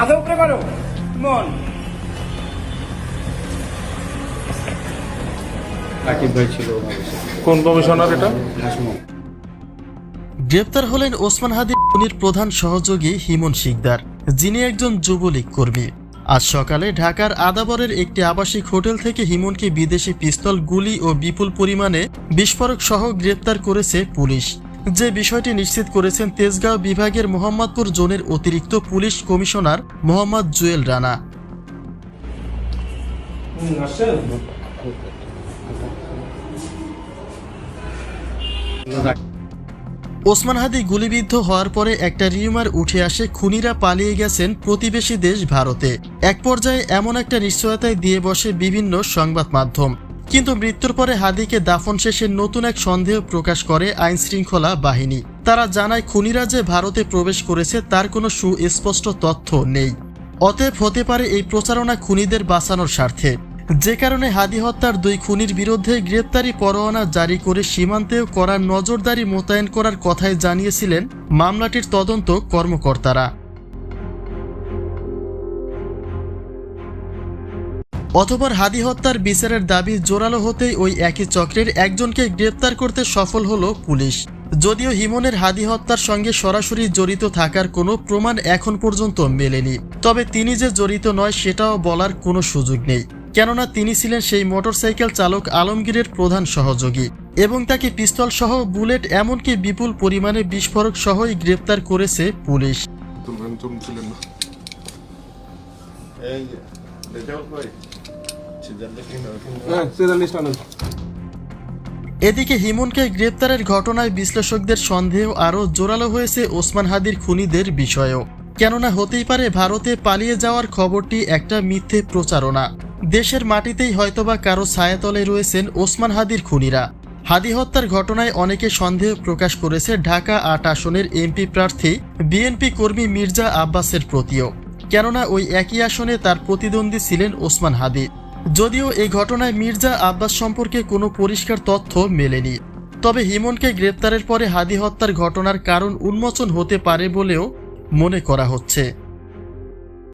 মাথা উপরে করো মন। রাকিব ভাই ছিল কোন কমিশনার এটা? গ্রেপ্তার হলেন ওসমান হাদি খুনির প্রধান সহযোগী হিমন শিকদার, যিনি একজন যুবলীগ কর্মী। আজ সকালে ঢাকার আদাবরের একটি আবাসিক হোটেল থেকে হিমনকে বিদেশি পিস্তল, গুলি ও বিপুল পরিমাণে বিস্ফোরক সহ গ্রেপ্তার করেছে পুলিশ। যে বিষয়টি নিশ্চিত করেছেন তেজগাঁও বিভাগের মোহাম্মদপুর জোনের অতিরিক্ত পুলিশ কমিশনার মোহাম্মদ জুয়েল রানা। ওসমান হাদি গুলিবিদ্ধ হওয়ার পরে একটা রিউমার উঠে আসে খুনিরা পালিয়ে গেছেন প্রতিবেশী দেশ ভারতে। এক পর্যায়ে এমন একটা নিশ্চয়তায় দিয়ে বসে বিভিন্ন সংবাদ মাধ্যম। কিন্তু মৃত্যুর পরে হাদিকে দাফন শেষে নতুন এক সন্দেহ প্রকাশ করে আইন শৃঙ্খলা বাহিনী। তারা জানায় খুনিরা যে ভারতে প্রবেশ করেছে তার কোনো সুস্পষ্ট তথ্য নেই। অতএব হতে পারে এই প্রচারণা খুনিদের বাঁচানোর স্বার্থে, যে কারণে হাদি হত্যার 2 খুনির বিরুদ্ধে গ্রেপ্তারি পরোয়ানা জারি করে সীমান্তেও কড়া নজরদারি মোতায়েন করার কথাই জানিয়েছিলেন মামলাটির তদন্ত কর্মকর্তারা। অতঃপর হাদি হত্যার বিচারের দাবি জোরালো হতেই ওই একই চক্রের একজনকে গ্রেপ্তার করতে সফল হলো পুলিশ। যদিও হিমনের হাদি হত্যার সঙ্গে সরাসরি জড়িত থাকার কোনো প্রমাণ এখন পর্যন্ত মেলেনি, তবে তিনি যে জড়িত নয় সেটাও বলার কোনো সুযোগ নেই, কেননা তিনি ছিলেন সেই মোটরসাইকেল চালক আলমগীরের প্রধান সহযোগী এবং তাকে পিস্তল সহ বুলেট এমনকি বিপুল পরিমাণে বিস্ফোরক সহই গ্রেপ্তার করেছে পুলিশ। এদিকে হিমনকে গ্রেপ্তারের ঘটনায় বিশ্লেষকদের সন্দেহ আরও জোরালো হয়েছে ওসমান হাদির খুনিদের বিষয়েও, কেননা হতেই পারে ভারতে পালিয়ে যাওয়ার খবরটি একটা মিথ্যে প্রচারণা। দেশের মাটিতেই হয়তোবা কারো ছায়াতলে রয়েছেন ওসমান হাদির খুনিরা। হাদি হত্যার ঘটনায় অনেকে সন্দেহ প্রকাশ করেছে ঢাকা ৮ আসনের এমপি প্রার্থী বিএনপি কর্মী মির্জা আব্বাসের প্রতিও, কেননা ওই একই আসনে তার প্রতিদ্বন্দ্বী ছিলেন ওসমান হাদি। যদিও এই ঘটনায় মির্জা আব্বাস সম্পর্কে কোনো পরিষ্কার তথ্য মেলেনি, তবে হিমনকে গ্রেপ্তারের পরে হাদি হত্যার ঘটনার কারণ উন্মোচন হতে পারে বলেও মনে করা হচ্ছে।